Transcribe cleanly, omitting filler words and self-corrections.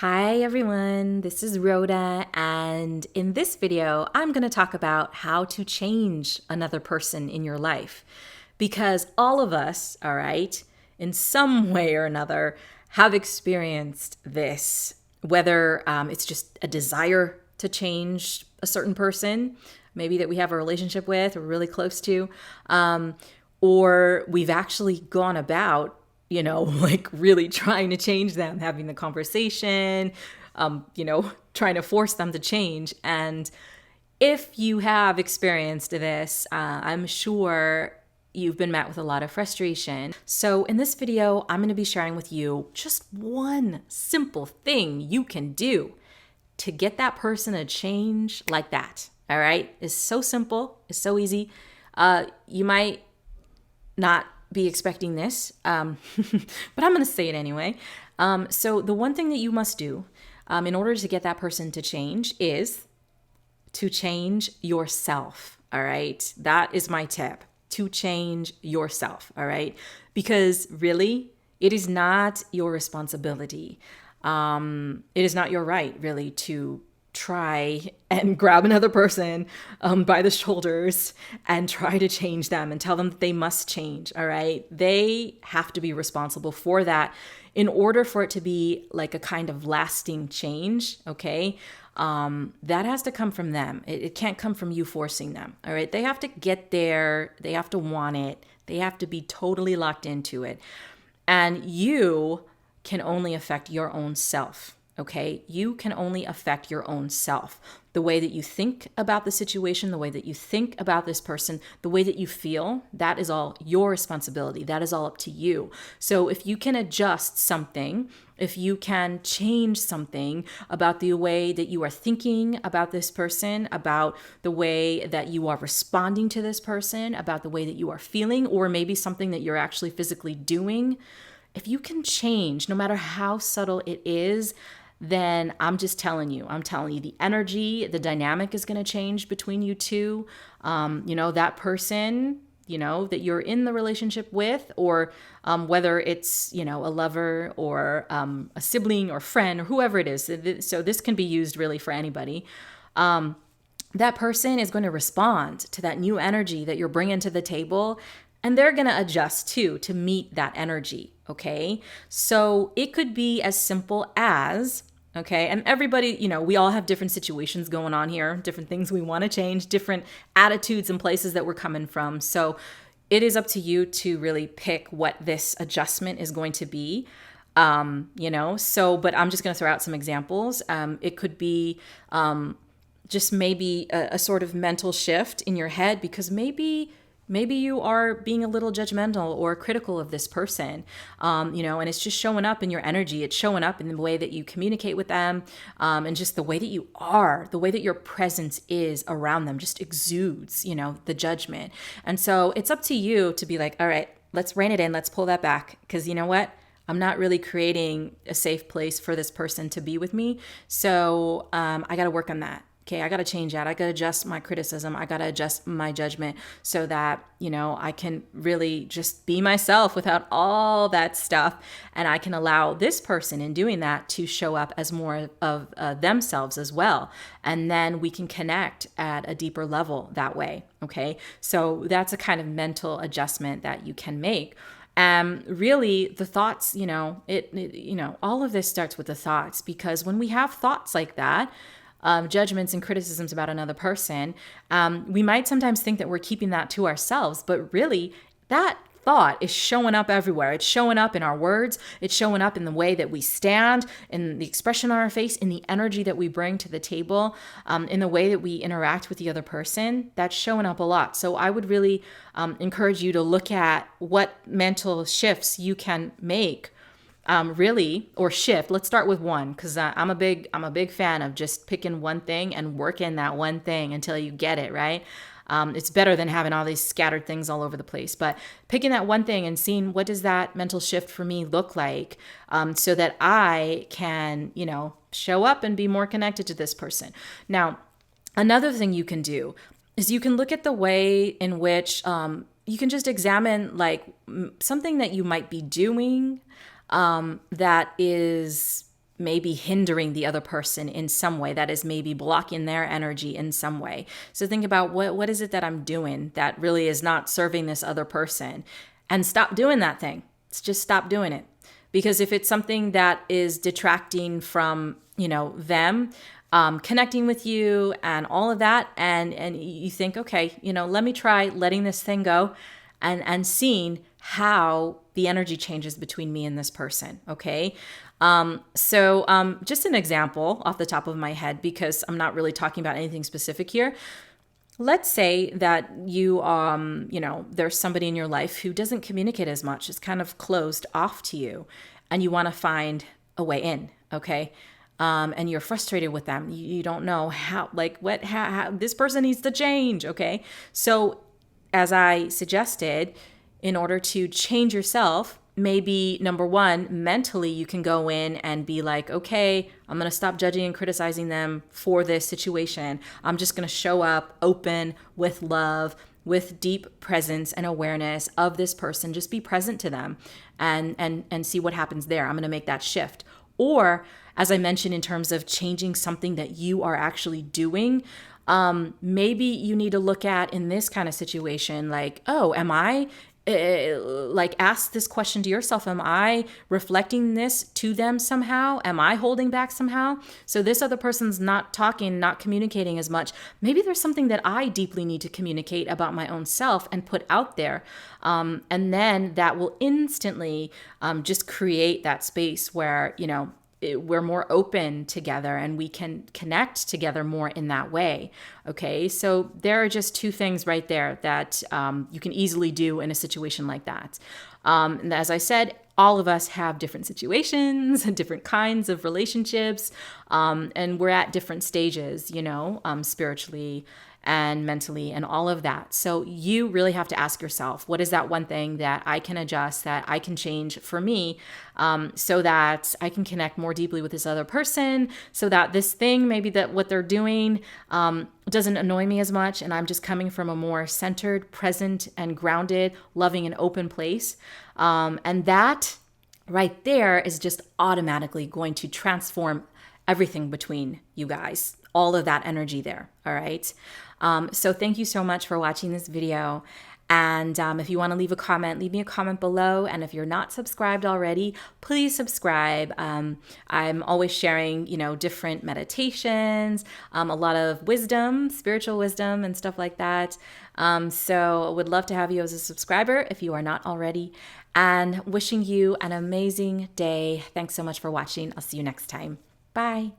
Hi everyone, this is Rhoda, and in this video, I'm going to talk about how to change another person in your life. Because all of us, all right, in some way or another, have experienced this, whether it's just a desire to change a certain person, maybe that we have a relationship with or really close to, or we've actually gone about like really trying to change them, having the conversation, trying to force them to change. And if you have experienced this, I'm sure you've been met with a lot of frustration. So in this video, I'm going to be sharing with you just one simple thing you can do to get that person to change like that. All right. It's so simple. It's so easy. You might not be expecting this, but I'm going to say it anyway. So the one thing that you must do in order to get that person to change is to change yourself. All right. That is my tip, to change yourself. All right. Because really, it is not your responsibility. It is not your right, really, to try and grab another person by the shoulders and try to change them and tell them that they must change. All right. They have to be responsible for that in order for it to be like a kind of lasting change. Okay. That has to come from them. It can't come from you forcing them. All right. They have to get there. They have to want it. They have to be totally locked into it. And you can only affect your own self. Okay, you can only affect your own self. The way that you think about the situation, the way that you think about this person, the way that you feel, that is all your responsibility. That is all up to you. So if you can adjust something, if you can change something about the way that you are thinking about this person, about the way that you are responding to this person, about the way that you are feeling, or maybe something that you're actually physically doing, if you can change, no matter how subtle it is, then I'm telling you, the energy, the dynamic is going to change between you two. That person, that you're in the relationship with, or whether it's, a lover or a sibling or friend or whoever it is. So this can be used really for anybody. That person is going to respond to that new energy that you're bringing to the table, and they're going to adjust too to meet that energy. Okay. So it could be as simple as, okay, and everybody, we all have different situations going on here, different things we want to change, different attitudes and places that we're coming from. So it is up to you to really pick what this adjustment is going to be. But I'm just going to throw out some examples. It could be just maybe a sort of mental shift in your head, because maybe you are being a little judgmental or critical of this person, and it's just showing up in your energy. It's showing up in the way that you communicate with them, and just the way that you are, the way that your presence is around them just exudes, the judgment. And so it's up to you to be like, all right, let's rein it in. Let's pull that back. Because you know what? I'm not really creating a safe place for this person to be with me. So I got to work on that. Okay, I got to change that. I got to adjust my criticism. I got to adjust my judgment so that, I can really just be myself without all that stuff. And I can allow this person in doing that to show up as more of themselves as well. And then we can connect at a deeper level that way. Okay, so that's a kind of mental adjustment that you can make. Really the thoughts, all of this starts with the thoughts, because when we have thoughts like that, judgments and criticisms about another person, we might sometimes think that we're keeping that to ourselves, but really that thought is showing up everywhere. It's showing up in our words. It's showing up in the way that we stand, in the expression on our face, in the energy that we bring to the table, in the way that we interact with the other person. That's showing up a lot. So I would really encourage you to look at what mental shifts you can make, or shift. Let's start with one, because I'm a big fan of just picking one thing and working that one thing until you get it right. It's better than having all these scattered things all over the place. But picking that one thing and seeing what does that mental shift for me look like, so that I can, show up and be more connected to this person. Now, another thing you can do is you can look at the way in which you can just examine like something that you might be doing that is maybe hindering the other person in some way, that is maybe blocking their energy in some way. So think about what is it that I'm doing that really is not serving this other person, and stop doing that thing. Just stop doing it. Because if it's something that is detracting from, them connecting with you and all of that, and you think, okay, let me try letting this thing go and seeing how the energy changes between me and this person. Okay. So just an example off the top of my head, because I'm not really talking about anything specific here. Let's say that there's somebody in your life who doesn't communicate as much, is kind of closed off to you, and you want to find a way in, okay? And you're frustrated with them. You don't know how this person needs to change, okay? So as I suggested, in order to change yourself, maybe number one, mentally, you can go in and be like, okay, I'm going to stop judging and criticizing them for this situation. I'm just going to show up open with love, with deep presence and awareness of this person. Just be present to them and see what happens there. I'm going to make that shift. Or, as I mentioned, in terms of changing something that you are actually doing, maybe you need to look at in this kind of situation, like, oh, am I ask this question to yourself. Am I reflecting this to them somehow? Am I holding back somehow? So this other person's not talking, not communicating as much. Maybe there's something that I deeply need to communicate about my own self and put out there. And then that will instantly just create that space where, we're more open together and we can connect together more in that way. Okay, so there are just two things right there that you can easily do in a situation like that. And as I said, all of us have different situations and different kinds of relationships, and we're at different stages, spiritually and mentally and all of that. So you really have to ask yourself, what is that one thing that I can adjust, that I can change for me, so that I can connect more deeply with this other person, so that this thing, maybe that what they're doing doesn't annoy me as much, and I'm just coming from a more centered, present, and grounded, loving, and open place. And that right there is just automatically going to transform everything between you guys, all of that energy there. All right. So thank you so much for watching this video. And if you want to leave a comment, leave me a comment below. And if you're not subscribed already, please subscribe. I'm always sharing, different meditations, a lot of wisdom, spiritual wisdom and stuff like that. So I would love to have you as a subscriber if you are not already. And wishing you an amazing day. Thanks so much for watching. I'll see you next time. Bye.